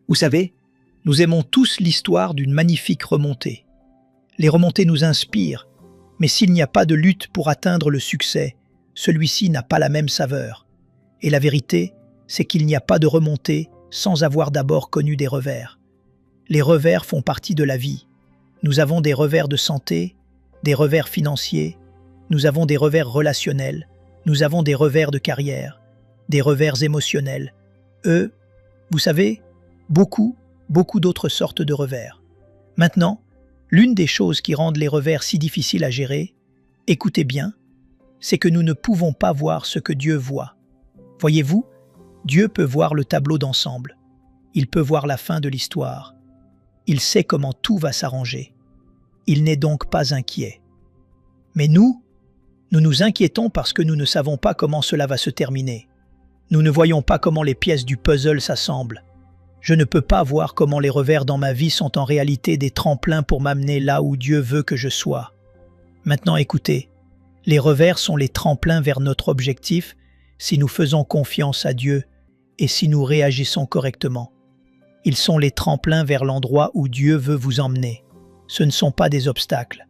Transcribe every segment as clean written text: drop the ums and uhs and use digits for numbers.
Vous savez, nous aimons tous l'histoire d'une magnifique remontée. Les remontées nous inspirent, mais s'il n'y a pas de lutte pour atteindre le succès, celui-ci n'a pas la même saveur. Et la vérité, c'est qu'il n'y a pas de remontée sans avoir d'abord connu des revers. Les revers font partie de la vie. Nous avons des revers de santé, des revers financiers, nous avons des revers relationnels, nous avons des revers de carrière, des revers émotionnels. Vous savez, beaucoup d'autres sortes de revers. Maintenant, l'une des choses qui rendent les revers si difficiles à gérer, écoutez bien, c'est que nous ne pouvons pas voir ce que Dieu voit. Voyez-vous, Dieu peut voir le tableau d'ensemble. Il peut voir la fin de l'histoire. Il sait comment tout va s'arranger. Il n'est donc pas inquiet. Mais nous nous inquiétons parce que nous ne savons pas comment cela va se terminer. Nous ne voyons pas comment les pièces du puzzle s'assemblent. Je ne peux pas voir comment les revers dans ma vie sont en réalité des tremplins pour m'amener là où Dieu veut que je sois. Maintenant écoutez, les revers sont les tremplins vers notre objectif si nous faisons confiance à Dieu et si nous réagissons correctement. Ils sont les tremplins vers l'endroit où Dieu veut vous emmener. Ce ne sont pas des obstacles.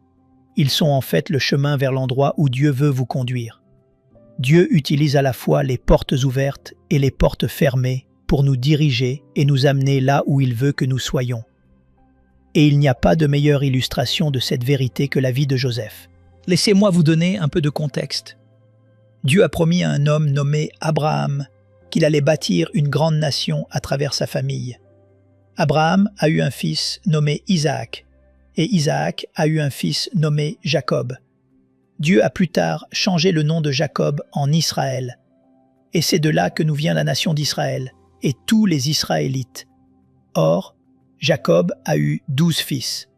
Ils sont en fait le chemin vers l'endroit où Dieu veut vous conduire. Dieu utilise à la fois les portes ouvertes et les portes fermées pour nous diriger et nous amener là où il veut que nous soyons. Et il n'y a pas de meilleure illustration de cette vérité que la vie de Joseph. Laissez-moi vous donner un peu de contexte. Dieu a promis à un homme nommé Abraham qu'il allait bâtir une grande nation à travers sa famille. Abraham a eu un fils nommé Isaac, et Isaac a eu un fils nommé Jacob. Dieu a plus tard changé le nom de Jacob en Israël, et c'est de là que nous vient la nation d'Israël, et tous les Israélites. Or, Jacob a eu 12 fils.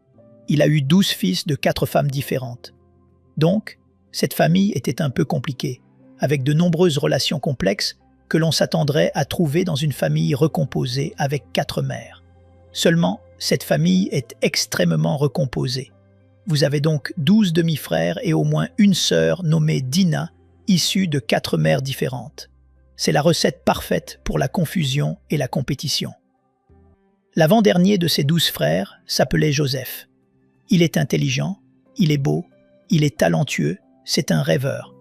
Il a eu 12 fils de 4 femmes différentes. Donc, cette famille était un peu compliquée, avec de nombreuses relations complexes que l'on s'attendrait à trouver dans une famille recomposée avec 4 mères. Seulement, cette famille est extrêmement recomposée. Vous avez donc 12 demi-frères et au moins une sœur nommée Dina, issue de 4 mères différentes. C'est la recette parfaite pour la confusion et la compétition. L'avant-dernier de ces 12 frères s'appelait Joseph. Il est intelligent, il est beau, il est talentueux, c'est un rêveur.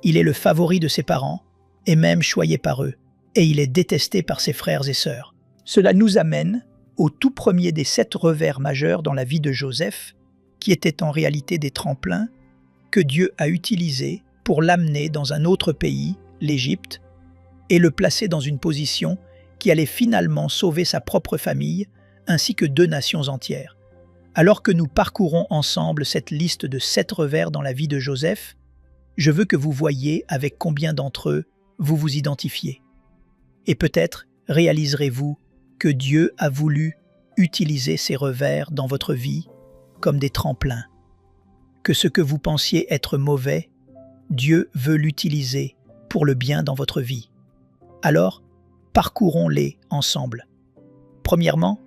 Il est le favori de ses parents, et même choyé par eux, et il est détesté par ses frères et sœurs. Cela nous amène au tout premier des 7 revers majeurs dans la vie de Joseph, qui étaient en réalité des tremplins que Dieu a utilisés pour l'amener dans un autre pays, l'Égypte, et le placer dans une position qui allait finalement sauver sa propre famille, ainsi que 2 nations entières. Alors que nous parcourons ensemble cette liste de 7 revers dans la vie de Joseph, je veux que vous voyiez avec combien d'entre eux vous vous identifiez. Et peut-être réaliserez-vous que Dieu a voulu utiliser ces revers dans votre vie comme des tremplins. Que ce que vous pensiez être mauvais, Dieu veut l'utiliser pour le bien dans votre vie. Alors, parcourons-les ensemble. Premièrement,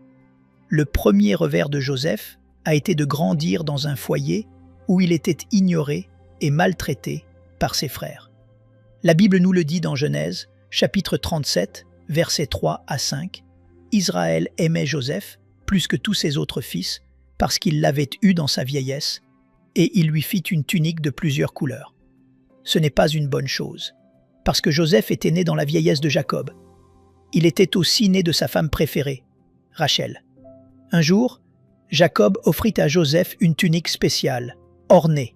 le premier revers de Joseph a été de grandir dans un foyer où il était ignoré et maltraité par ses frères. La Bible nous le dit dans Genèse, chapitre 37, versets 3 à 5. Israël aimait Joseph plus que tous ses autres fils parce qu'il l'avait eu dans sa vieillesse et il lui fit une tunique de plusieurs couleurs. Ce n'est pas une bonne chose, parce que Joseph était né dans la vieillesse de Jacob. Il était aussi né de sa femme préférée, Rachel. Un jour, Jacob offrit à Joseph une tunique spéciale, ornée.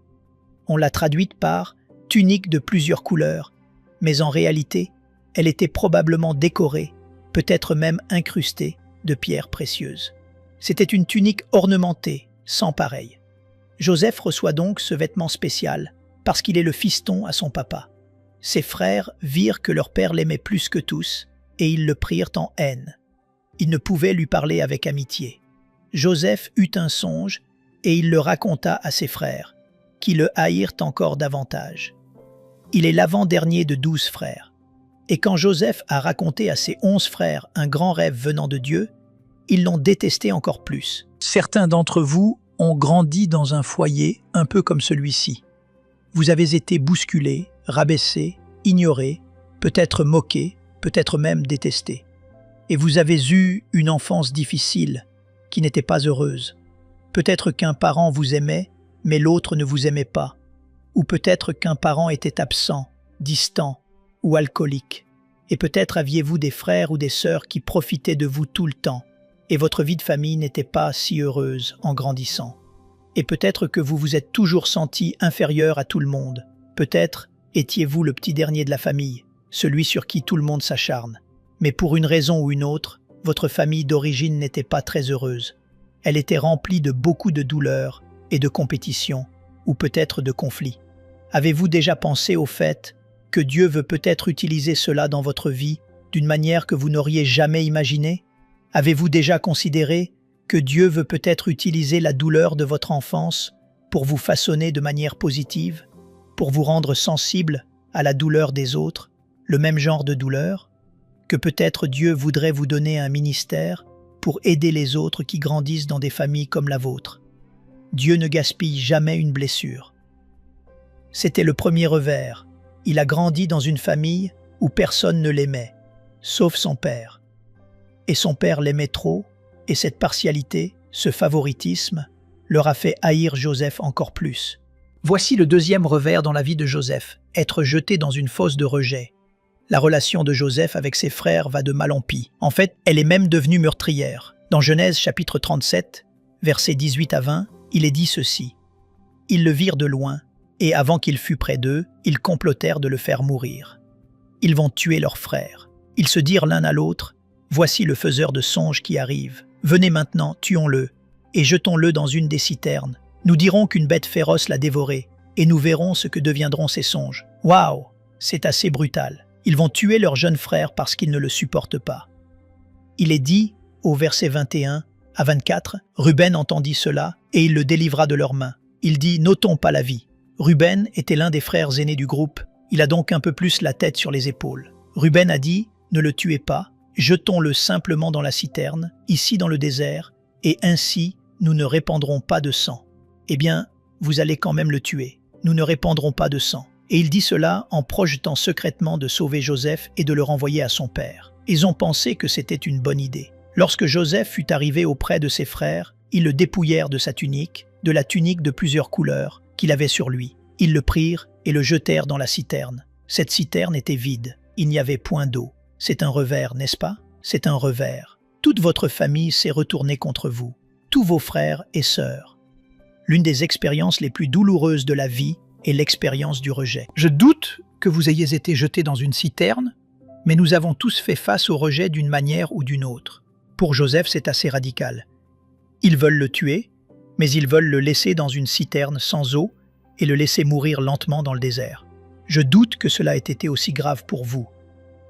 On l'a traduite par « tunique de plusieurs couleurs », mais en réalité, elle était probablement décorée, peut-être même incrustée de pierres précieuses. C'était une tunique ornementée, sans pareil. Joseph reçoit donc ce vêtement spécial parce qu'il est le fiston à son papa. Ses frères virent que leur père l'aimait plus que tous et ils le prirent en haine. Ils ne pouvaient lui parler avec amitié. Joseph eut un songe et il le raconta à ses frères, qui le haïrent encore davantage. Il est l'avant-dernier de 12 frères. Et quand Joseph a raconté à ses 11 frères un grand rêve venant de Dieu, ils l'ont détesté encore plus. Certains d'entre vous ont grandi dans un foyer un peu comme celui-ci. Vous avez été bousculés, rabaissés, ignorés, peut-être moqués, peut-être même détestés. et vous avez eu une enfance difficile, qui n'était pas heureuse. Peut-être qu'un parent vous aimait, mais l'autre ne vous aimait pas. Ou peut-être qu'un parent était absent, distant ou alcoolique. Et peut-être aviez-vous des frères ou des sœurs qui profitaient de vous tout le temps, et votre vie de famille n'était pas si heureuse en grandissant. Et peut-être que vous vous êtes toujours senti inférieur à tout le monde. Peut-être étiez-vous le petit dernier de la famille, celui sur qui tout le monde s'acharne. Mais pour une raison ou une autre, votre famille d'origine n'était pas très heureuse. Elle était remplie de beaucoup de douleurs et de compétition, ou peut-être de conflits. Avez-vous déjà pensé au fait que Dieu veut peut-être utiliser cela dans votre vie d'une manière que vous n'auriez jamais imaginée? Avez-vous déjà considéré que Dieu veut peut-être utiliser la douleur de votre enfance pour vous façonner de manière positive, pour vous rendre sensible à la douleur des autres, le même genre de douleur? Que peut-être Dieu voudrait vous donner un ministère pour aider les autres qui grandissent dans des familles comme la vôtre. Dieu ne gaspille jamais une blessure. C'était le premier revers. Il a grandi dans une famille où personne ne l'aimait, sauf son père. Et son père l'aimait trop, et cette partialité, ce favoritisme, leur a fait haïr Joseph encore plus. Voici le deuxième revers dans la vie de Joseph, être jeté dans une fosse de rejet. La relation de Joseph avec ses frères va de mal en pis. En fait, elle est même devenue meurtrière. Dans Genèse chapitre 37, versets 18 à 20, il est dit ceci. « Ils le virent de loin, et avant qu'il fût près d'eux, ils complotèrent de le faire mourir. Ils vont tuer leur frère. Ils se dirent l'un à l'autre, « Voici le faiseur de songes qui arrive. Venez maintenant, tuons-le, et jetons-le dans une des citernes. Nous dirons qu'une bête féroce l'a dévoré, et nous verrons ce que deviendront ces songes. » Waouh, c'est assez brutal. Ils vont tuer leur jeune frère parce qu'ils ne le supportent pas. Il est dit, au verset 21 à 24, « Ruben entendit cela, et il le délivra de leurs mains. Il dit, « N'ôtons pas la vie. » Ruben était l'un des frères aînés du groupe, il a donc un peu plus la tête sur les épaules. Ruben a dit, « Ne le tuez pas, jetons-le simplement dans la citerne, ici dans le désert, et ainsi nous ne répandrons pas de sang. » Eh bien, vous allez quand même le tuer. Nous ne répandrons pas de sang. Et il dit cela en projetant secrètement de sauver Joseph et de le renvoyer à son père. Ils ont pensé que c'était une bonne idée. Lorsque Joseph fut arrivé auprès de ses frères, ils le dépouillèrent de sa tunique, de la tunique de plusieurs couleurs qu'il avait sur lui. Ils le prirent et le jetèrent dans la citerne. Cette citerne était vide. Il n'y avait point d'eau. C'est un revers, n'est-ce pas? C'est un revers. Toute votre famille s'est retournée contre vous. Tous vos frères et sœurs. L'une des expériences les plus douloureuses de la vie est l'expérience du rejet. Je doute que vous ayez été jeté dans une citerne, mais nous avons tous fait face au rejet d'une manière ou d'une autre. Pour Joseph, c'est assez radical. Ils veulent le tuer, mais ils veulent le laisser dans une citerne sans eau et le laisser mourir lentement dans le désert. Je doute que cela ait été aussi grave pour vous,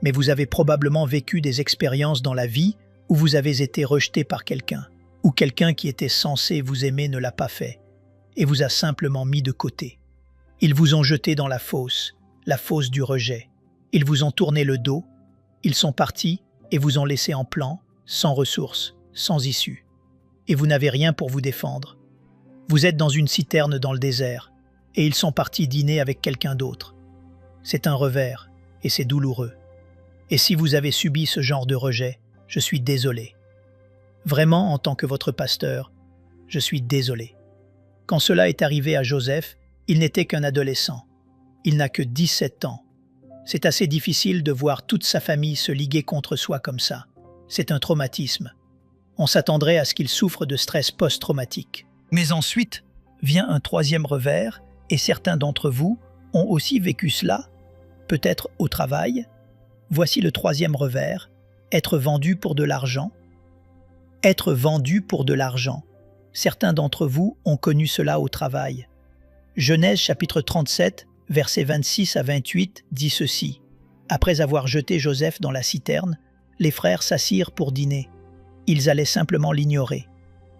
mais vous avez probablement vécu des expériences dans la vie où vous avez été rejeté par quelqu'un, ou quelqu'un qui était censé vous aimer ne l'a pas fait, et vous a simplement mis de côté. Ils vous ont jeté dans la fosse du rejet. Ils vous ont tourné le dos, ils sont partis et vous ont laissé en plan, sans ressources, sans issue. Et vous n'avez rien pour vous défendre. Vous êtes dans une citerne dans le désert, et ils sont partis dîner avec quelqu'un d'autre. C'est un revers, et c'est douloureux. Et si vous avez subi ce genre de rejet, je suis désolé. Vraiment, en tant que votre pasteur, je suis désolé. Quand cela est arrivé à Joseph, il n'était qu'un adolescent. Il n'a que 17 ans. C'est assez difficile de voir toute sa famille se liguer contre soi comme ça. C'est un traumatisme. On s'attendrait à ce qu'il souffre de stress post-traumatique. Mais ensuite, vient un troisième revers, et certains d'entre vous ont aussi vécu cela, peut-être au travail. Voici le troisième revers, être vendu pour de l'argent. Être vendu pour de l'argent. Certains d'entre vous ont connu cela au travail. Genèse chapitre 37, versets 26 à 28 dit ceci. Après avoir jeté Joseph dans la citerne, les frères s'assirent pour dîner. Ils allaient simplement l'ignorer.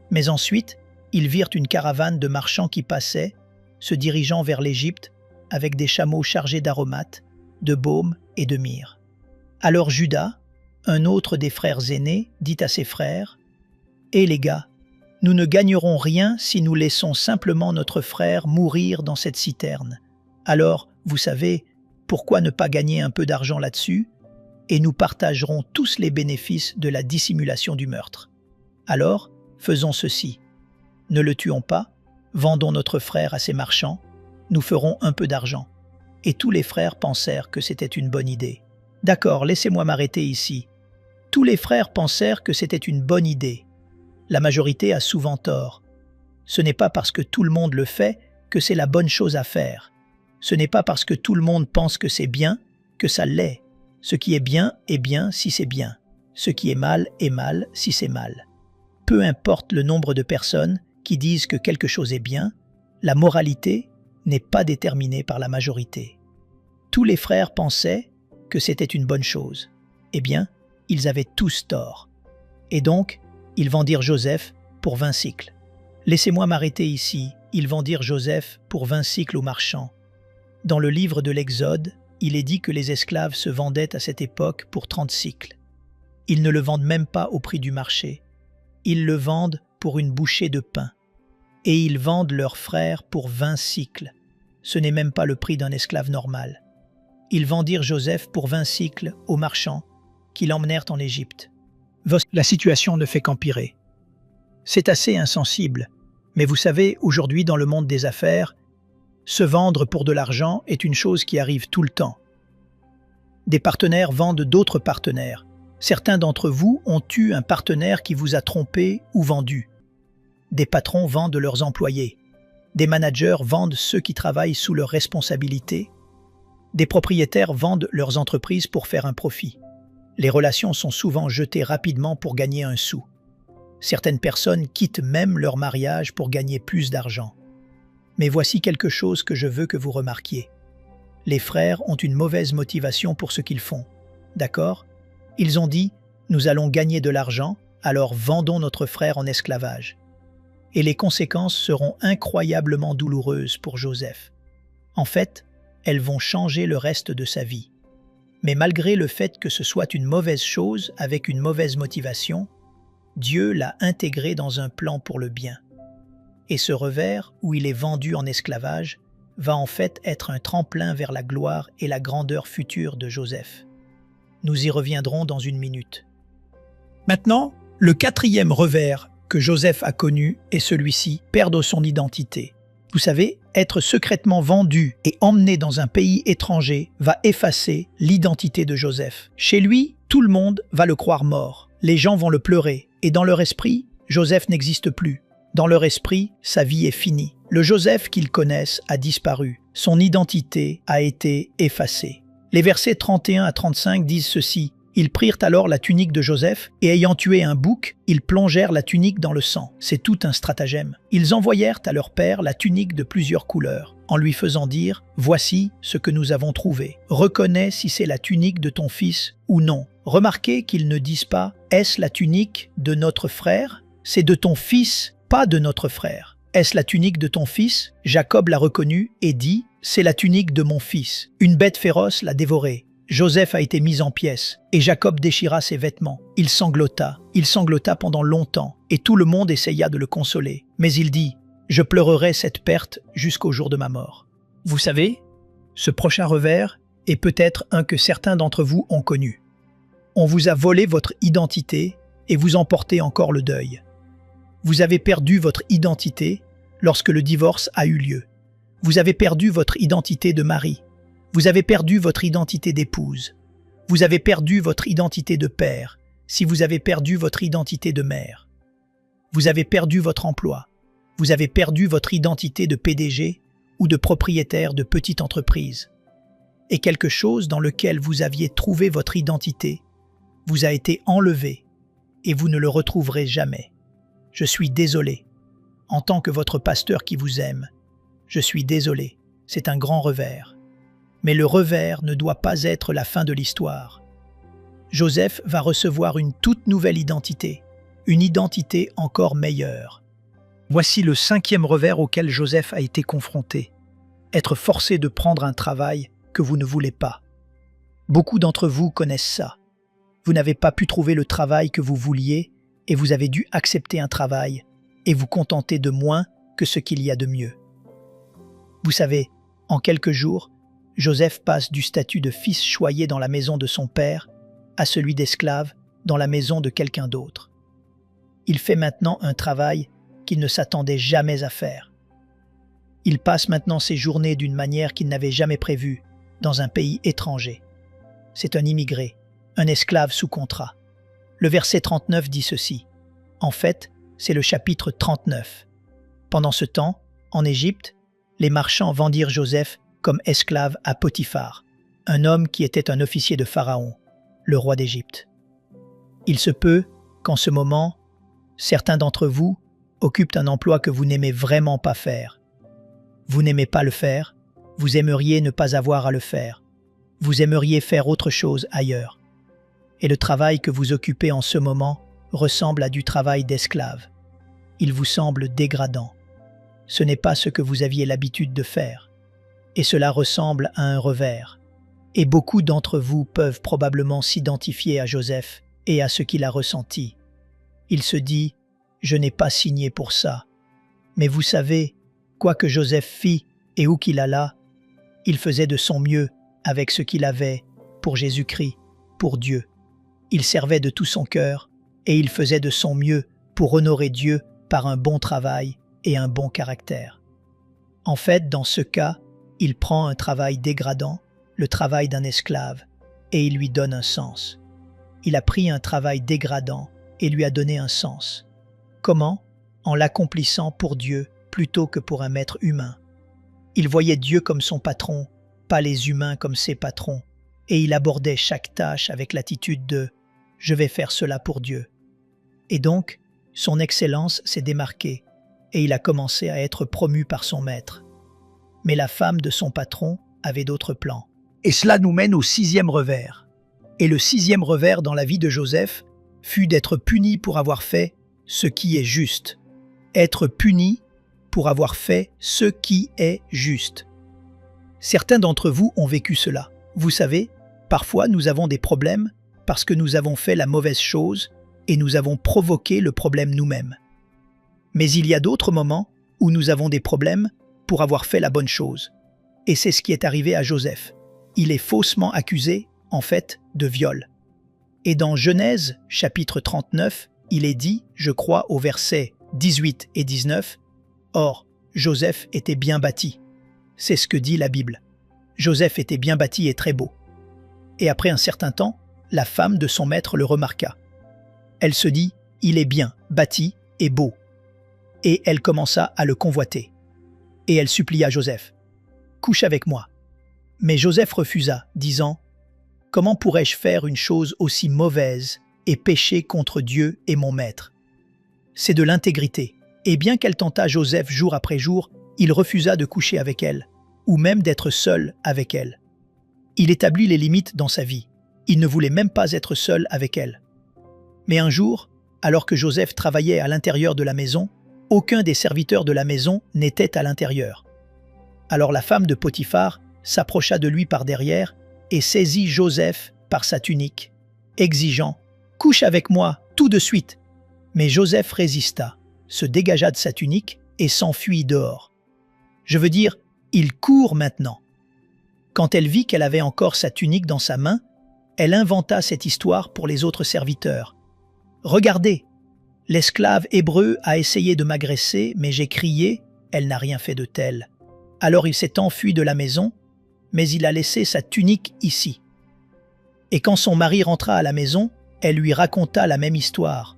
Mais ensuite, ils virent une caravane de marchands qui passait, se dirigeant vers l'Égypte, avec des chameaux chargés d'aromates, de baume et de myrrhe. Alors Judas, un autre des frères aînés, dit à ses frères, « Eh les gars, nous ne gagnerons rien si nous laissons simplement notre frère mourir dans cette citerne. Alors, vous savez, pourquoi ne pas gagner un peu d'argent là-dessus? et nous partagerons tous les bénéfices de la dissimulation du meurtre. Alors, faisons ceci. Ne le tuons pas, vendons notre frère à ces marchands, nous ferons un peu d'argent. » Et tous les frères pensèrent que c'était une bonne idée. « D'accord, laissez-moi m'arrêter ici. » Tous les frères pensèrent que c'était une bonne idée. La majorité a souvent tort. Ce n'est pas parce que tout le monde le fait que c'est la bonne chose à faire. Ce n'est pas parce que tout le monde pense que c'est bien que ça l'est. Ce qui est bien si c'est bien. Ce qui est mal si c'est mal. Peu importe le nombre de personnes qui disent que quelque chose est bien, la moralité n'est pas déterminée par la majorité. Tous les frères pensaient que c'était une bonne chose. Eh bien, ils avaient tous tort. Et donc, ils vendirent Joseph pour 20 sicles. Laissez-moi m'arrêter ici. Ils vendirent Joseph pour 20 sicles aux marchands. Dans le livre de l'Exode, il est dit que les esclaves se vendaient à cette époque pour 30 sicles. Ils ne le vendent même pas au prix du marché. Ils le vendent pour une bouchée de pain. Et ils vendent leur frère pour 20 sicles. Ce n'est même pas le prix d'un esclave normal. Ils vendirent Joseph pour 20 sicles aux marchands qui l'emmenèrent en Égypte. La situation ne fait qu'empirer. C'est assez insensible, mais vous savez, aujourd'hui dans le monde des affaires, se vendre pour de l'argent est une chose qui arrive tout le temps. Des partenaires vendent d'autres partenaires. Certains d'entre vous ont eu un partenaire qui vous a trompé ou vendu. Des patrons vendent leurs employés. Des managers vendent ceux qui travaillent sous leur responsabilité. Des propriétaires vendent leurs entreprises pour faire un profit. Les relations sont souvent jetées rapidement pour gagner un sou. Certaines personnes quittent même leur mariage pour gagner plus d'argent. Mais voici quelque chose que je veux que vous remarquiez. Les frères ont une mauvaise motivation pour ce qu'ils font. D'accord ? Ils ont dit « Nous allons gagner de l'argent, alors vendons notre frère en esclavage. » Et les conséquences seront incroyablement douloureuses pour Joseph. En fait, elles vont changer le reste de sa vie. Mais malgré le fait que ce soit une mauvaise chose avec une mauvaise motivation, Dieu l'a intégré dans un plan pour le bien. Et ce revers, où il est vendu en esclavage, va en fait être un tremplin vers la gloire et la grandeur future de Joseph. Nous y reviendrons dans une minute. Maintenant, le quatrième revers que Joseph a connu est celui-ci, perdre son identité. Vous savez, être secrètement vendu et emmené dans un pays étranger va effacer l'identité de Joseph. Chez lui, tout le monde va le croire mort. Les gens vont le pleurer. Et dans leur esprit, Joseph n'existe plus. Dans leur esprit, sa vie est finie. Le Joseph qu'ils connaissent a disparu. Son identité a été effacée. Les versets 31 à 35 disent ceci. Ils prirent alors la tunique de Joseph, et ayant tué un bouc, ils plongèrent la tunique dans le sang. C'est tout un stratagème. Ils envoyèrent à leur père la tunique de plusieurs couleurs, en lui faisant dire « Voici ce que nous avons trouvé. Reconnais si c'est la tunique de ton fils ou non. » Remarquez qu'ils ne disent pas « Est-ce la tunique de notre frère ?» C'est de ton fils, pas de notre frère. Est-ce la tunique de ton fils? Jacob l'a reconnue et dit « C'est la tunique de mon fils. » Une bête féroce l'a dévoré. Joseph a été mis en pièces, et Jacob déchira ses vêtements. Il sanglota pendant longtemps, et tout le monde essaya de le consoler. Mais il dit « Je pleurerai cette perte jusqu'au jour de ma mort. » Vous savez, ce prochain revers est peut-être un que certains d'entre vous ont connu. On vous a volé votre identité et vous en portez encore le deuil. Vous avez perdu votre identité lorsque le divorce a eu lieu. Vous avez perdu votre identité de mari. Vous avez perdu votre identité d'épouse. Vous avez perdu votre identité de père, si vous avez perdu votre identité de mère. Vous avez perdu votre emploi. Vous avez perdu votre identité de PDG ou de propriétaire de petite entreprise. Et quelque chose dans lequel vous aviez trouvé votre identité vous a été enlevé et vous ne le retrouverez jamais. Je suis désolé. En tant que votre pasteur qui vous aime, je suis désolé. C'est un grand revers. Mais le revers ne doit pas être la fin de l'histoire. Joseph va recevoir une toute nouvelle identité, une identité encore meilleure. Voici le cinquième revers auquel Joseph a été confronté. Être forcé de prendre un travail que vous ne voulez pas. Beaucoup d'entre vous connaissent ça. Vous n'avez pas pu trouver le travail que vous vouliez et vous avez dû accepter un travail et vous contenter de moins que ce qu'il y a de mieux. Vous savez, en quelques jours, Joseph passe du statut de fils choyé dans la maison de son père à celui d'esclave dans la maison de quelqu'un d'autre. Il fait maintenant un travail qu'il ne s'attendait jamais à faire. Il passe maintenant ses journées d'une manière qu'il n'avait jamais prévue, dans un pays étranger. C'est un immigré, un esclave sous contrat. Le verset 39 dit ceci. En fait, c'est le chapitre 39. Pendant ce temps, en Égypte, les marchands vendirent Joseph comme esclave à Potiphar, un homme qui était un officier de Pharaon, le roi d'Égypte. Il se peut qu'en ce moment, certains d'entre vous occupent un emploi que vous n'aimez vraiment pas faire. Vous n'aimez pas le faire, vous aimeriez ne pas avoir à le faire. Vous aimeriez faire autre chose ailleurs. Et le travail que vous occupez en ce moment ressemble à du travail d'esclave. Il vous semble dégradant. Ce n'est pas ce que vous aviez l'habitude de faire. Et cela ressemble à un revers. Et beaucoup d'entre vous peuvent probablement s'identifier à Joseph et à ce qu'il a ressenti. Il se dit « Je n'ai pas signé pour ça ». Mais vous savez, quoi que Joseph fit et où qu'il alla, il faisait de son mieux avec ce qu'il avait pour Jésus-Christ, pour Dieu. Il servait de tout son cœur et il faisait de son mieux pour honorer Dieu par un bon travail et un bon caractère. En fait, dans ce cas, il prend un travail dégradant, le travail d'un esclave, et il lui donne un sens. Il a pris un travail dégradant et lui a donné un sens. Comment? En l'accomplissant pour Dieu plutôt que pour un maître humain. Il voyait Dieu comme son patron, pas les humains comme ses patrons, et il abordait chaque tâche avec l'attitude de « je vais faire cela pour Dieu ». Et donc, son excellence s'est démarquée, et il a commencé à être promu par son maître. Mais la femme de son patron avait d'autres plans. Et cela nous mène au 6e revers. Et le 6e revers dans la vie de Joseph fut d'être puni pour avoir fait ce qui est juste. Être puni pour avoir fait ce qui est juste. Certains d'entre vous ont vécu cela. Vous savez, parfois nous avons des problèmes parce que nous avons fait la mauvaise chose et nous avons provoqué le problème nous-mêmes. Mais il y a d'autres moments où nous avons des problèmes pour avoir fait la bonne chose. Et c'est ce qui est arrivé à Joseph. Il est faussement accusé, en fait, de viol. Et dans Genèse, chapitre 39, il est dit, je crois, au verset 18 et 19, « Or, Joseph était bien bâti. » C'est ce que dit la Bible. Joseph était bien bâti et très beau. Et après un certain temps, la femme de son maître le remarqua. Elle se dit, « Il est bien bâti et beau. » Et elle commença à le convoiter. Et elle supplia Joseph, « Couche avec moi. » Mais Joseph refusa, disant, « Comment pourrais-je faire une chose aussi mauvaise et pécher contre Dieu et mon maître? C'est de l'intégrité. » Et bien qu'elle tenta Joseph jour après jour, il refusa de coucher avec elle, ou même d'être seul avec elle. Il établit les limites dans sa vie. Il ne voulait même pas être seul avec elle. Mais un jour, alors que Joseph travaillait à l'intérieur de la maison, aucun des serviteurs de la maison n'était à l'intérieur. Alors la femme de Potiphar s'approcha de lui par derrière et saisit Joseph par sa tunique, exigeant « Couche avec moi, tout de suite !» Mais Joseph résista, se dégagea de sa tunique et s'enfuit dehors. Je veux dire, il court maintenant. Quand elle vit qu'elle avait encore sa tunique dans sa main, elle inventa cette histoire pour les autres serviteurs. « Regardez, l'esclave hébreu a essayé de m'agresser, mais j'ai crié, elle n'a rien fait de tel. Alors il s'est enfui de la maison, mais il a laissé sa tunique ici. » Et quand son mari rentra à la maison, elle lui raconta la même histoire.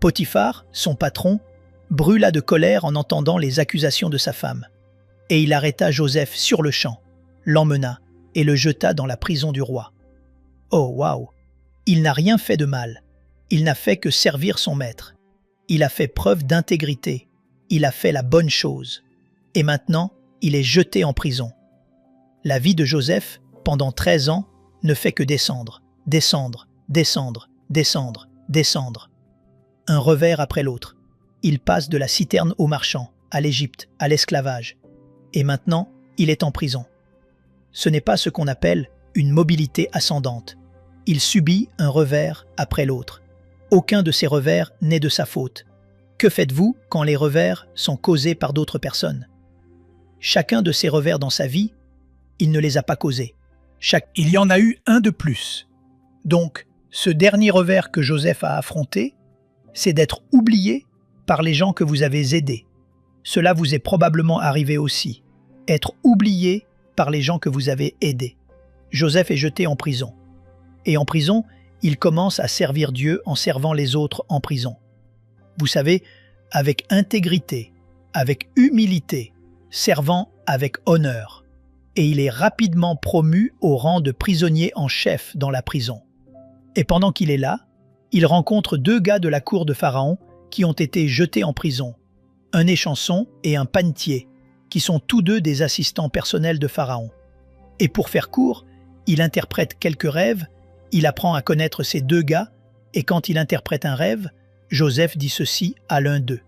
Potiphar, son patron, brûla de colère en entendant les accusations de sa femme. Et il arrêta Joseph sur le champ, l'emmena et le jeta dans la prison du roi. Oh waouh! Il n'a rien fait de mal. Il n'a fait que servir son maître. Il a fait preuve d'intégrité. Il a fait la bonne chose. Et maintenant, il est jeté en prison. La vie de Joseph, pendant 13 ans, ne fait que descendre, descendre, descendre, descendre, descendre. Un revers après l'autre. Il passe de la citerne aux marchands, à l'Égypte, à l'esclavage. Et maintenant, il est en prison. Ce n'est pas ce qu'on appelle une mobilité ascendante. Il subit un revers après l'autre. Aucun de ces revers n'est de sa faute. Que faites-vous quand les revers sont causés par d'autres personnes? Chacun de ces revers dans sa vie, il ne les a pas causés. Il y en a eu un de plus. Donc, Ce dernier revers que Joseph a affronté, c'est d'être oublié par les gens que vous avez aidés. Cela vous est probablement arrivé aussi, être oublié par les gens que vous avez aidés. Joseph est jeté en prison. Et en prison, il commence à servir Dieu en servant les autres en prison. Vous savez, avec intégrité, avec humilité, servant avec honneur. Et il est rapidement promu au rang de prisonnier en chef dans la prison. Et pendant qu'il est là, il rencontre deux gars de la cour de Pharaon qui ont été jetés en prison, un échanson et un panetier, qui sont tous deux des assistants personnels de Pharaon. Et pour faire court, il interprète quelques rêves, il apprend à connaître ces deux gars, et quand il interprète un rêve, Joseph dit ceci à l'un d'eux.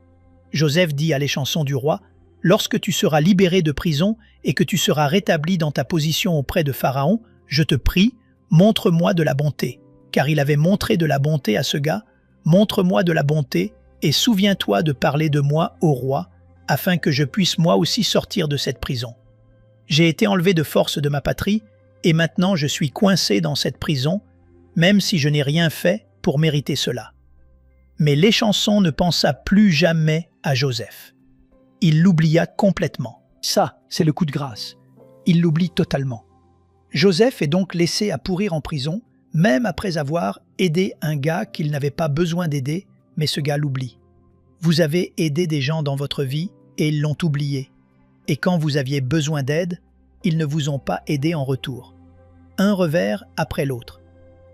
Joseph dit à l'échanson du roi, « Lorsque tu seras libéré de prison et que tu seras rétabli dans ta position auprès de Pharaon, je te prie, montre-moi de la bonté. » Car il avait montré de la bonté à ce gars, « Montre-moi de la bonté et souviens-toi de parler de moi au roi, afin que je puisse moi aussi sortir de cette prison. J'ai été enlevé de force de ma patrie, et maintenant je suis coincé dans cette prison, même si je n'ai rien fait pour mériter cela. » Mais l'échanson ne pensa plus jamais à Joseph. Il l'oublia complètement. Ça, c'est le coup de grâce. Il l'oublie totalement. Joseph est donc laissé à pourrir en prison, même après avoir aidé un gars qu'il n'avait pas besoin d'aider, mais ce gars l'oublie. Vous avez aidé des gens dans votre vie et ils l'ont oublié. Et quand vous aviez besoin d'aide, ils ne vous ont pas aidé en retour. Un revers après l'autre.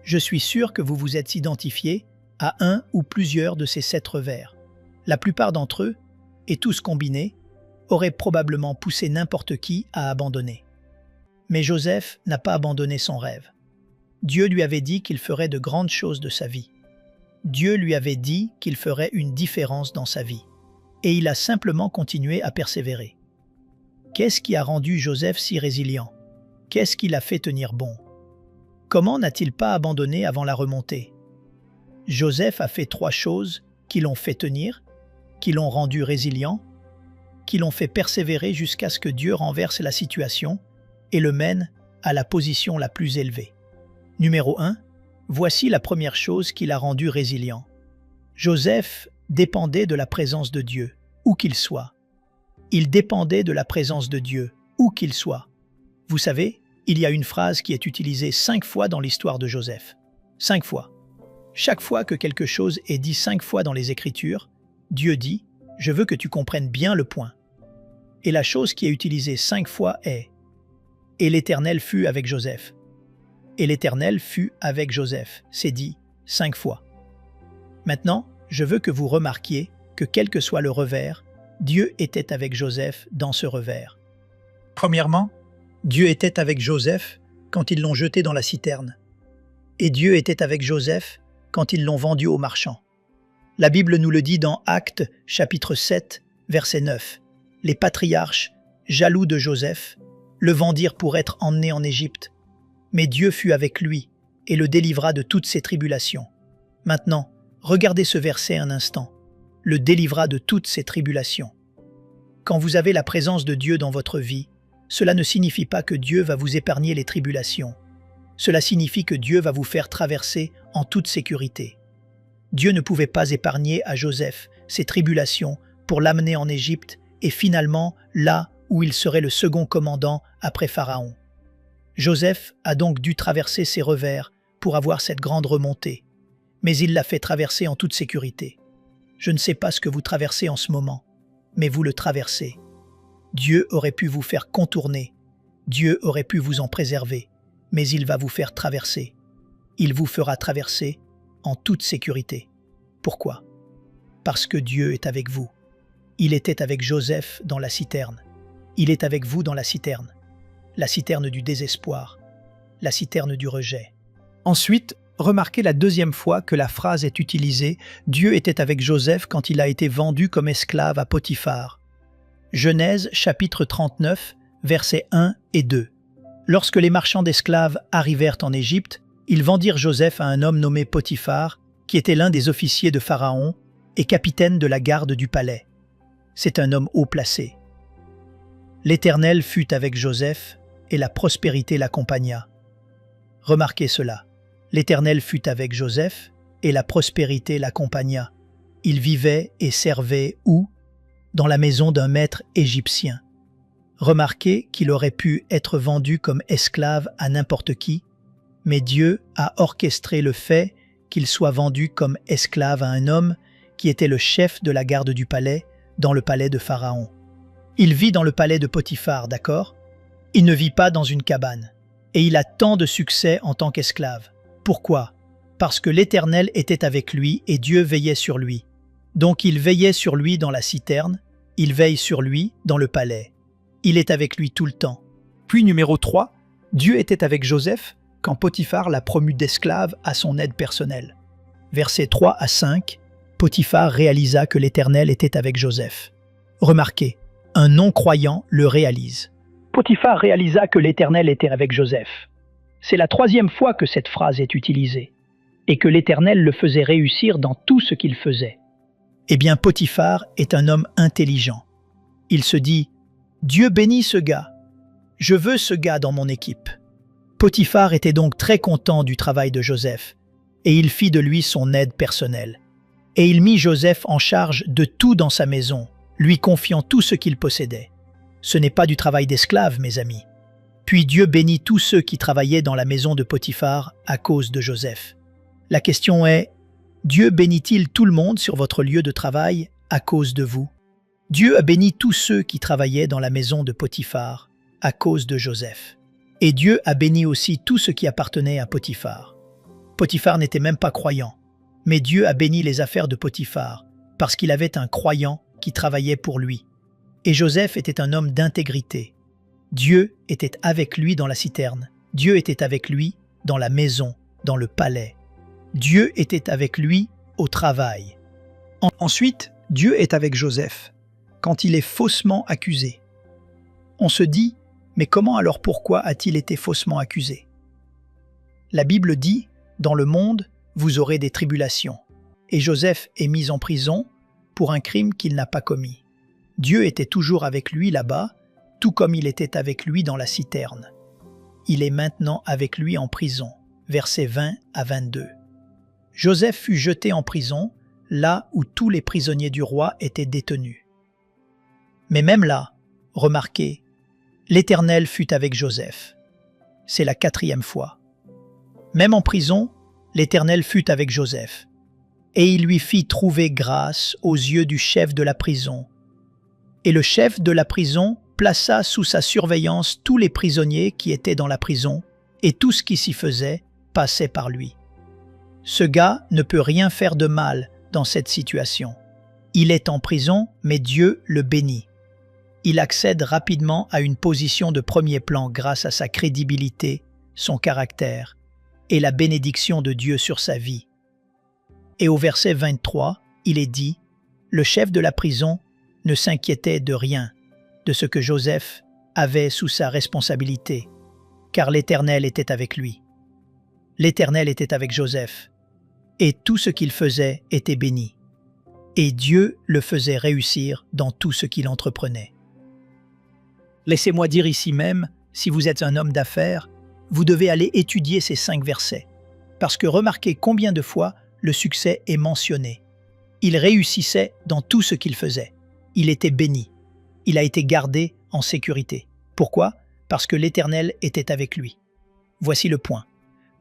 Je suis sûr que vous vous êtes identifié à un ou plusieurs de ces 7 revers. La plupart d'entre eux, et tous combinés, auraient probablement poussé n'importe qui à abandonner. Mais Joseph n'a pas abandonné son rêve. Dieu lui avait dit qu'il ferait de grandes choses de sa vie. Dieu lui avait dit qu'il ferait une différence dans sa vie. Et il a simplement continué à persévérer. Qu'est-ce qui a rendu Joseph si résilient? Qu'est-ce qui l'a fait tenir bon? Comment n'a-t-il pas abandonné avant la remontée? Joseph a fait 3 choses qui l'ont fait tenir, qui l'ont rendu résilient, qui l'ont fait persévérer jusqu'à ce que Dieu renverse la situation et le mène à la position la plus élevée. Numéro 1, voici la première chose qui l'a rendu résilient. Joseph dépendait de la présence de Dieu, où qu'il soit. Il dépendait de la présence de Dieu, où qu'il soit. Vous savez, il y a une phrase qui est utilisée 5 fois dans l'histoire de Joseph. 5 fois. Chaque fois que quelque chose est dit 5 fois dans les Écritures, Dieu dit « Je veux que tu comprennes bien le point ». Et la chose qui est utilisée 5 fois est « Et l'Éternel fut avec Joseph ». Et l'Éternel fut avec Joseph, c'est dit 5 fois. Maintenant, je veux que vous remarquiez que quel que soit le revers, Dieu était avec Joseph dans ce revers. Premièrement, Dieu était avec Joseph quand ils l'ont jeté dans la citerne. Et Dieu était avec Joseph quand ils l'ont vendu aux marchands. La Bible nous le dit dans Actes, chapitre 7, verset 9. Les patriarches, jaloux de Joseph, le vendirent pour être emmené en Égypte. Mais Dieu fut avec lui et le délivra de toutes ses tribulations. Maintenant, regardez ce verset un instant. Le délivra de toutes ses tribulations. Quand vous avez la présence de Dieu dans votre vie, cela ne signifie pas que Dieu va vous épargner les tribulations. Cela signifie que Dieu va vous faire traverser en toute sécurité. Dieu ne pouvait pas épargner à Joseph ses tribulations pour l'amener en Égypte et finalement là où il serait le second commandant après Pharaon. Joseph a donc dû traverser ses revers pour avoir cette grande remontée, mais il l'a fait traverser en toute sécurité. Je ne sais pas ce que vous traversez en ce moment, mais vous le traversez. Dieu aurait pu vous faire contourner, Dieu aurait pu vous en préserver, mais il va vous faire traverser. Il vous fera traverser en toute sécurité. Pourquoi? Parce que Dieu est avec vous. Il était avec Joseph dans la citerne. Il est avec vous dans la citerne du désespoir, la citerne du rejet. Ensuite, remarquez la deuxième fois que la phrase est utilisée « Dieu était avec Joseph quand il a été vendu comme esclave à Potiphar ». Genèse chapitre 39, versets 1 et 2. Lorsque les marchands d'esclaves arrivèrent en Égypte, ils vendirent Joseph à un homme nommé Potiphar, qui était l'un des officiers de Pharaon et capitaine de la garde du palais. C'est un homme haut placé. L'Éternel fut avec Joseph et la prospérité l'accompagna. Remarquez cela. L'Éternel fut avec Joseph, et la prospérité l'accompagna. Il vivait et servait où? Dans la maison d'un maître égyptien. Remarquez qu'il aurait pu être vendu comme esclave à n'importe qui, mais Dieu a orchestré le fait qu'il soit vendu comme esclave à un homme qui était le chef de la garde du palais, dans le palais de Pharaon. Il vit dans le palais de Potiphar, d'accord? Il ne vit pas dans une cabane. Et il a tant de succès en tant qu'esclave. Pourquoi? Parce que l'Éternel était avec lui et Dieu veillait sur lui. Donc il veillait sur lui dans la citerne, il veille sur lui dans le palais. Il est avec lui tout le temps. Puis numéro 3, Dieu était avec Joseph quand Potiphar l'a promu d'esclave à son aide personnelle. Versets 3 à 5, Potiphar réalisa que l'Éternel était avec Joseph. Remarquez, un non-croyant le réalise. Potiphar réalisa que l'Éternel était avec Joseph. C'est la 3e fois que cette phrase est utilisée, et que l'Éternel le faisait réussir dans tout ce qu'il faisait. Eh bien, Potiphar est un homme intelligent. Il se dit « Dieu bénit ce gars. Je veux ce gars dans mon équipe. » Potiphar était donc très content du travail de Joseph, et il fit de lui son aide personnelle. Et il mit Joseph en charge de tout dans sa maison, lui confiant tout ce qu'il possédait. Ce n'est pas du travail d'esclave, mes amis. Puis Dieu bénit tous ceux qui travaillaient dans la maison de Potiphar à cause de Joseph. La question est, Dieu bénit-il tout le monde sur votre lieu de travail à cause de vous? Dieu a béni tous ceux qui travaillaient dans la maison de Potiphar à cause de Joseph. Et Dieu a béni aussi tout ce qui appartenait à Potiphar. Potiphar n'était même pas croyant, mais Dieu a béni les affaires de Potiphar parce qu'il avait un croyant qui travaillait pour lui. Et Joseph était un homme d'intégrité. Dieu était avec lui dans la citerne. Dieu était avec lui dans la maison, dans le palais. Dieu était avec lui au travail. Ensuite, Dieu est avec Joseph quand il est faussement accusé. On se dit, mais comment alors pourquoi a-t-il été faussement accusé? La Bible dit, dans le monde, vous aurez des tribulations. Et Joseph est mis en prison pour un crime qu'il n'a pas commis. Dieu était toujours avec lui là-bas, tout comme il était avec lui dans la citerne. Il est maintenant avec lui en prison. Versets 20 à 22. Joseph fut jeté en prison, là où tous les prisonniers du roi étaient détenus. Mais même là, remarquez, l'Éternel fut avec Joseph. C'est la 4e fois. Même en prison, l'Éternel fut avec Joseph. Et il lui fit trouver grâce aux yeux du chef de la prison. Et le chef de la prison plaça sous sa surveillance tous les prisonniers qui étaient dans la prison, et tout ce qui s'y faisait passait par lui. Ce gars ne peut rien faire de mal dans cette situation. Il est en prison, mais Dieu le bénit. Il accède rapidement à une position de premier plan grâce à sa crédibilité, son caractère et la bénédiction de Dieu sur sa vie. Et au verset 23, il est dit « Le chef de la prison ne s'inquiétait de rien, de ce que Joseph avait sous sa responsabilité, car l'Éternel était avec lui. L'Éternel était avec Joseph, et tout ce qu'il faisait était béni. Et Dieu le faisait réussir dans tout ce qu'il entreprenait. » Laissez-moi dire ici même, si vous êtes un homme d'affaires, vous devez aller étudier ces 5 versets, parce que remarquez combien de fois le succès est mentionné. Il réussissait dans tout ce qu'il faisait. Il était béni. Il a été gardé en sécurité. Pourquoi? Parce que l'Éternel était avec lui. Voici le point.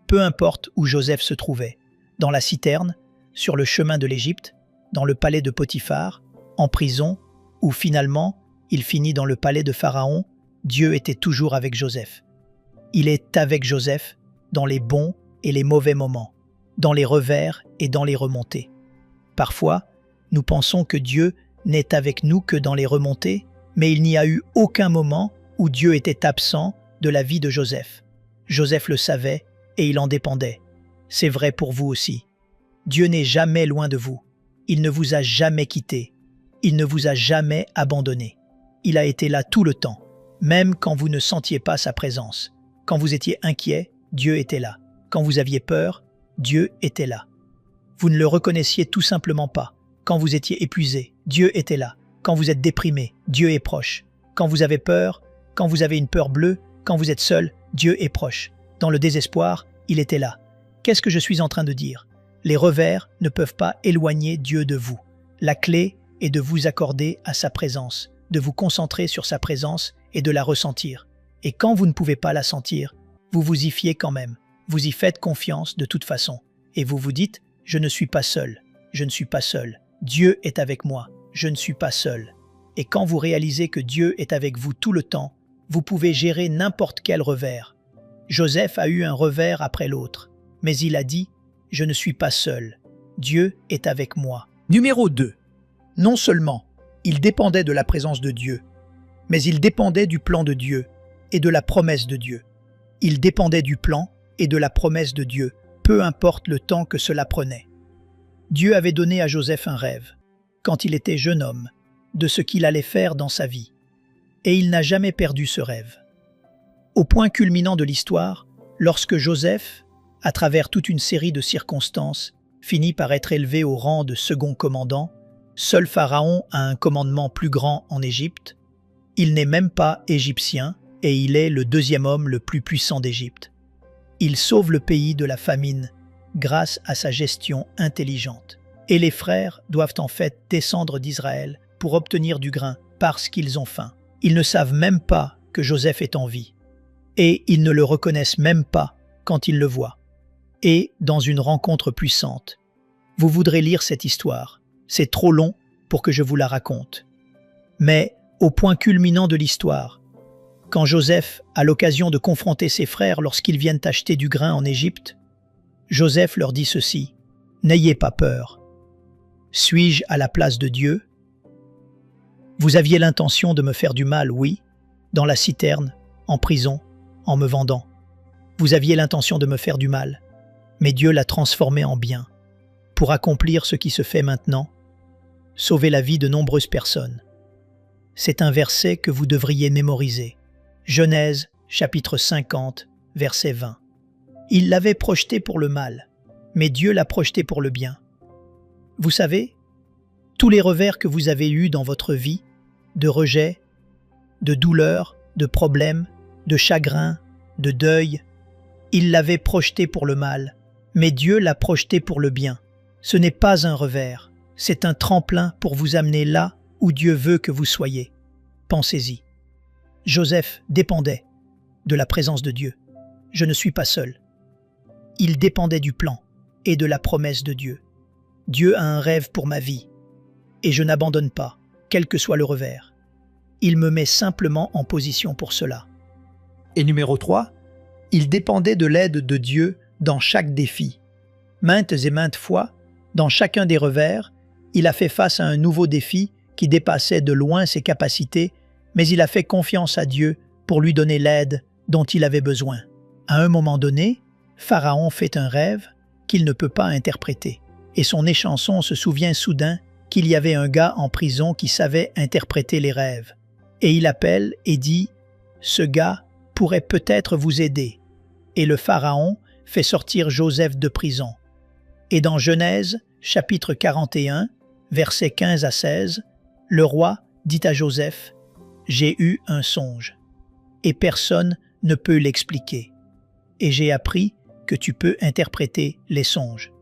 Peu importe où Joseph se trouvait, dans la citerne, sur le chemin de l'Égypte, dans le palais de Potiphar, en prison, ou finalement, il finit dans le palais de Pharaon, Dieu était toujours avec Joseph. Il est avec Joseph dans les bons et les mauvais moments, dans les revers et dans les remontées. Parfois, nous pensons que Dieu n'est avec nous que dans les remontées, mais il n'y a eu aucun moment où Dieu était absent de la vie de Joseph. Joseph le savait et il en dépendait. C'est vrai pour vous aussi. Dieu n'est jamais loin de vous. Il ne vous a jamais quitté. Il ne vous a jamais abandonné. Il a été là tout le temps, même quand vous ne sentiez pas sa présence. Quand vous étiez inquiet, Dieu était là. Quand vous aviez peur, Dieu était là. Vous ne le reconnaissiez tout simplement pas. Quand vous étiez épuisé, Dieu était là. Quand vous êtes déprimé, Dieu est proche. Quand vous avez peur, quand vous avez une peur bleue, quand vous êtes seul, Dieu est proche. Dans le désespoir, il était là. Qu'est-ce que je suis en train de dire? Les revers ne peuvent pas éloigner Dieu de vous. La clé est de vous accorder à sa présence, de vous concentrer sur sa présence et de la ressentir. Et quand vous ne pouvez pas la sentir, vous vous y fiez quand même. Vous y faites confiance de toute façon. Et vous vous dites, je ne suis pas seul, je ne suis pas seul. Dieu est avec moi, je ne suis pas seul. Et quand vous réalisez que Dieu est avec vous tout le temps, vous pouvez gérer n'importe quel revers. Joseph a eu un revers après l'autre, mais il a dit « Je ne suis pas seul, Dieu est avec moi ». Numéro 2. Non seulement il dépendait de la présence de Dieu, mais il dépendait du plan de Dieu et de la promesse de Dieu. Il dépendait du plan et de la promesse de Dieu, peu importe le temps que cela prenait. Dieu avait donné à Joseph un rêve, quand il était jeune homme, de ce qu'il allait faire dans sa vie. Et il n'a jamais perdu ce rêve. Au point culminant de l'histoire, lorsque Joseph, à travers toute une série de circonstances, finit par être élevé au rang de second commandant, seul Pharaon a un commandement plus grand en Égypte. Il n'est même pas égyptien et il est le deuxième homme le plus puissant d'Égypte. Il sauve le pays de la famine grâce à sa gestion intelligente. Et les frères doivent en fait descendre d'Israël pour obtenir du grain parce qu'ils ont faim. Ils ne savent même pas que Joseph est en vie. Et ils ne le reconnaissent même pas quand ils le voient. Et dans une rencontre puissante, vous voudrez lire cette histoire. C'est trop long pour que je vous la raconte. Mais au point culminant de l'histoire, quand Joseph a l'occasion de confronter ses frères lorsqu'ils viennent acheter du grain en Égypte, Joseph leur dit ceci: « N'ayez pas peur. Suis-je à la place de Dieu? Vous aviez l'intention de me faire du mal, oui, dans la citerne, en prison, en me vendant. Vous aviez l'intention de me faire du mal, mais Dieu l'a transformé en bien, pour accomplir ce qui se fait maintenant, sauver la vie de nombreuses personnes. » C'est un verset que vous devriez mémoriser. Genèse, chapitre 50, verset 20. Il l'avait projeté pour le mal, mais Dieu l'a projeté pour le bien. Vous savez, tous les revers que vous avez eus dans votre vie, de rejet, de douleur, de problèmes, de chagrin, de deuil, il l'avait projeté pour le mal, mais Dieu l'a projeté pour le bien. Ce n'est pas un revers, c'est un tremplin pour vous amener là où Dieu veut que vous soyez. Pensez-y. Joseph dépendait de la présence de Dieu. Je ne suis pas seul. Il dépendait du plan et de la promesse de Dieu. Dieu a un rêve pour ma vie, et je n'abandonne pas, quel que soit le revers. Il me met simplement en position pour cela. Et numéro 3. Il dépendait de l'aide de Dieu dans chaque défi. Maintes et maintes fois, dans chacun des revers, il a fait face à un nouveau défi qui dépassait de loin ses capacités, mais il a fait confiance à Dieu pour lui donner l'aide dont il avait besoin. À un moment donné, Pharaon fait un rêve qu'il ne peut pas interpréter. Et son échanson se souvient soudain qu'il y avait un gars en prison qui savait interpréter les rêves. Et il appelle et dit « Ce gars pourrait peut-être vous aider. » Et le Pharaon fait sortir Joseph de prison. Et dans Genèse, chapitre 41, versets 15 à 16, le roi dit à Joseph « J'ai eu un songe, et personne ne peut l'expliquer. Et j'ai appris que tu peux interpréter les songes. »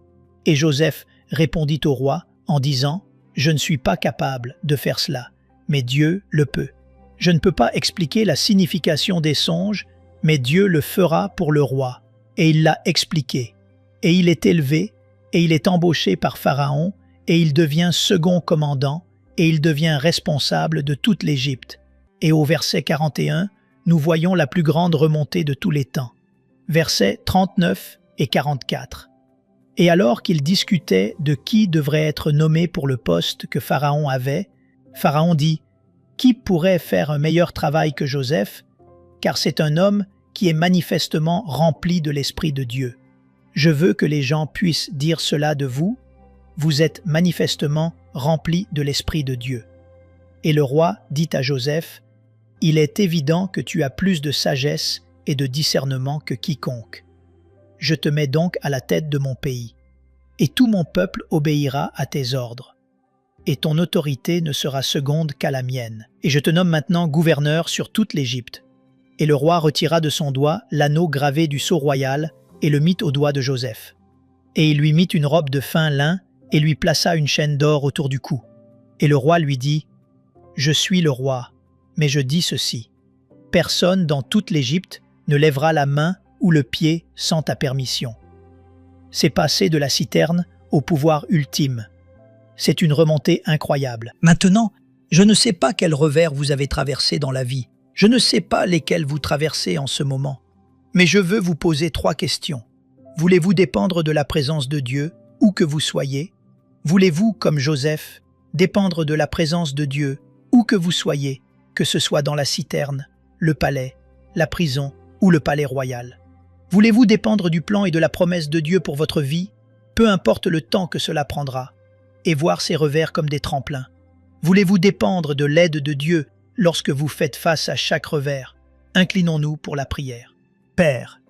Et Joseph répondit au roi en disant « Je ne suis pas capable de faire cela, mais Dieu le peut. Je ne peux pas expliquer la signification des songes, mais Dieu le fera pour le roi. » Et il l'a expliqué. Et il est élevé, et il est embauché par Pharaon, et il devient second commandant, et il devient responsable de toute l'Égypte. Et au verset 41, nous voyons la plus grande remontée de tous les temps. Versets 39 et 44. Et alors qu'ils discutaient de qui devrait être nommé pour le poste que Pharaon avait, Pharaon dit « Qui pourrait faire un meilleur travail que Joseph, car c'est un homme qui est manifestement rempli de l'Esprit de Dieu. Je veux que les gens puissent dire cela de vous, vous êtes manifestement rempli de l'Esprit de Dieu. » Et le roi dit à Joseph « Il est évident que tu as plus de sagesse et de discernement que quiconque. Je te mets donc à la tête de mon pays, et tout mon peuple obéira à tes ordres. Et ton autorité ne sera seconde qu'à la mienne. Et je te nomme maintenant gouverneur sur toute l'Égypte. » Et le roi retira de son doigt l'anneau gravé du sceau royal et le mit au doigt de Joseph. Et il lui mit une robe de fin lin et lui plaça une chaîne d'or autour du cou. Et le roi lui dit, « Je suis le roi, mais je dis ceci. Personne dans toute l'Égypte ne lèvera la main ou le pied sans ta permission. » C'est passer de la citerne au pouvoir ultime. C'est une remontée incroyable. Maintenant, je ne sais pas quels revers vous avez traversés dans la vie. Je ne sais pas lesquels vous traversez en ce moment. Mais je veux vous poser 3 questions. Voulez-vous dépendre de la présence de Dieu, où que vous soyez? Voulez-vous, comme Joseph, dépendre de la présence de Dieu, où que vous soyez, que ce soit dans la citerne, le palais, la prison ou le palais royal? Voulez-vous dépendre du plan et de la promesse de Dieu pour votre vie, peu importe le temps que cela prendra, et voir ces revers comme des tremplins? Voulez-vous dépendre de l'aide de Dieu lorsque vous faites face à chaque revers? Inclinons-nous pour la prière. Père,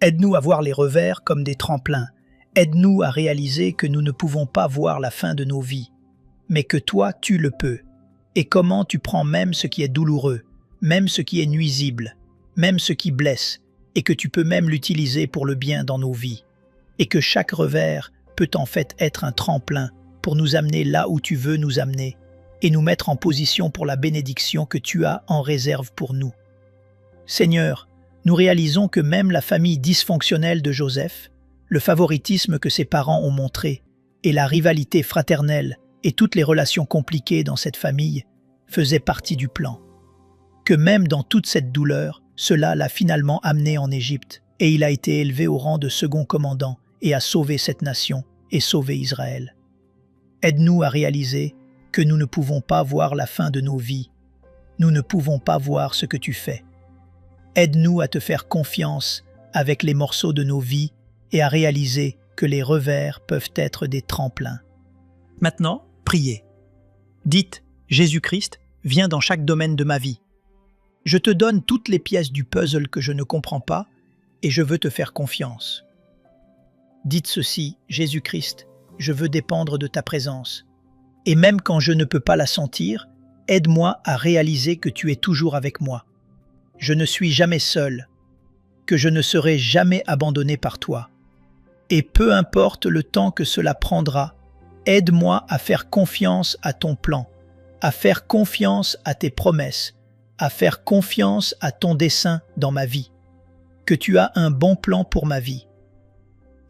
aide-nous à voir les revers comme des tremplins. Aide-nous à réaliser que nous ne pouvons pas voir la fin de nos vies, mais que toi, tu le peux. Et comment tu prends même ce qui est douloureux, même ce qui est nuisible, même ce qui blesse, et que tu peux même l'utiliser pour le bien dans nos vies. Et que chaque revers peut en fait être un tremplin pour nous amener là où tu veux nous amener, et nous mettre en position pour la bénédiction que tu as en réserve pour nous. Seigneur, nous réalisons que même la famille dysfonctionnelle de Joseph, le favoritisme que ses parents ont montré, et la rivalité fraternelle et toutes les relations compliquées dans cette famille faisaient partie du plan. Que même dans toute cette douleur, cela l'a finalement amené en Égypte, et il a été élevé au rang de second commandant et a sauvé cette nation et sauvé Israël. Aide-nous à réaliser que nous ne pouvons pas voir la fin de nos vies. Nous ne pouvons pas voir ce que tu fais. Aide-nous à te faire confiance avec les morceaux de nos vies et à réaliser que les revers peuvent être des tremplins. Maintenant, priez. Dites, Jésus-Christ, viens dans chaque domaine de ma vie. Je te donne toutes les pièces du puzzle que je ne comprends pas et je veux te faire confiance. Dites ceci, Jésus-Christ, je veux dépendre de ta présence. Et même quand je ne peux pas la sentir, aide-moi à réaliser que tu es toujours avec moi. Je ne suis jamais seul, que je ne serai jamais abandonné par toi. Et peu importe le temps que cela prendra, aide-moi à faire confiance à ton plan, à faire confiance à tes promesses, à faire confiance à ton dessein dans ma vie, que tu as un bon plan pour ma vie,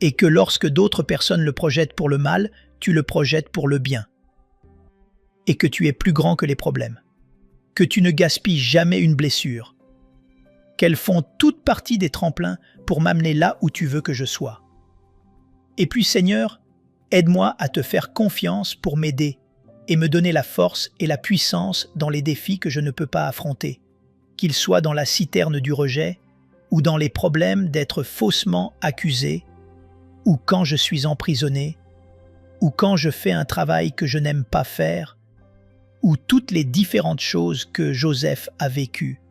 et que lorsque d'autres personnes le projettent pour le mal, tu le projettes pour le bien, et que tu es plus grand que les problèmes, que tu ne gaspilles jamais une blessure, qu'elles font toute partie des tremplins pour m'amener là où tu veux que je sois. Et puis Seigneur, aide-moi à te faire confiance pour m'aider et me donner la force et la puissance dans les défis que je ne peux pas affronter, qu'ils soient dans la citerne du rejet ou dans les problèmes d'être faussement accusé, ou quand je suis emprisonné, ou quand je fais un travail que je n'aime pas faire, ou toutes les différentes choses que Joseph a vécues.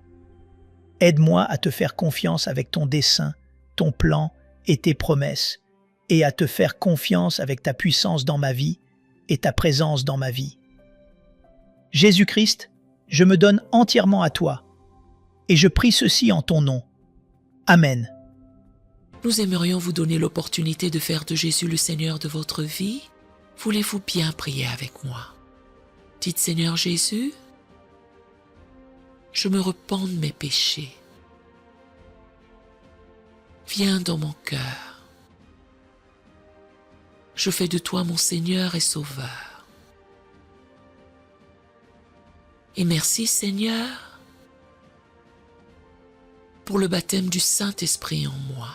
Aide-moi à te faire confiance avec ton dessein, ton plan et tes promesses, et à te faire confiance avec ta puissance dans ma vie et ta présence dans ma vie. Jésus-Christ, je me donne entièrement à toi, et je prie ceci en ton nom. Amen. Nous aimerions vous donner l'opportunité de faire de Jésus le Seigneur de votre vie. Voulez-vous bien prier avec moi? Dites, Seigneur Jésus, je me repens de mes péchés. Viens dans mon cœur. Je fais de toi mon Seigneur et Sauveur. Et merci Seigneur pour le baptême du Saint-Esprit en moi.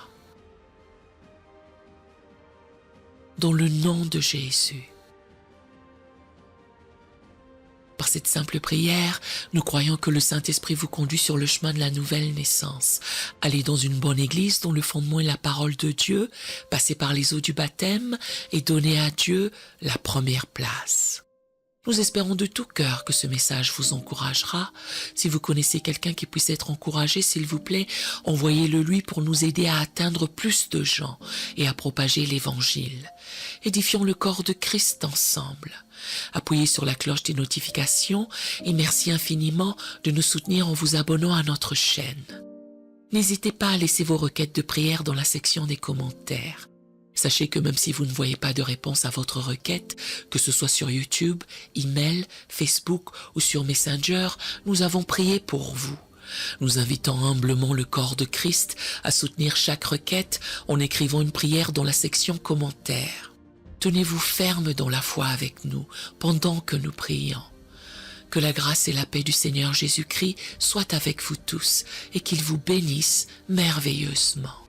Dans le nom de Jésus. Par cette simple prière, nous croyons que le Saint-Esprit vous conduit sur le chemin de la nouvelle naissance. Allez dans une bonne église dont le fondement est la parole de Dieu, passez par les eaux du baptême et donnez à Dieu la première place. Nous espérons de tout cœur que ce message vous encouragera. Si vous connaissez quelqu'un qui puisse être encouragé, s'il vous plaît, envoyez-le lui pour nous aider à atteindre plus de gens et à propager l'Évangile. Édifions le corps de Christ ensemble. Appuyez sur la cloche des notifications et merci infiniment de nous soutenir en vous abonnant à notre chaîne. N'hésitez pas à laisser vos requêtes de prière dans la section des commentaires. Sachez que même si vous ne voyez pas de réponse à votre requête, que ce soit sur YouTube, email, Facebook ou sur Messenger, nous avons prié pour vous. Nous invitons humblement le corps de Christ à soutenir chaque requête en écrivant une prière dans la section commentaires. Tenez-vous ferme dans la foi avec nous pendant que nous prions. Que la grâce et la paix du Seigneur Jésus-Christ soient avec vous tous et qu'il vous bénisse merveilleusement.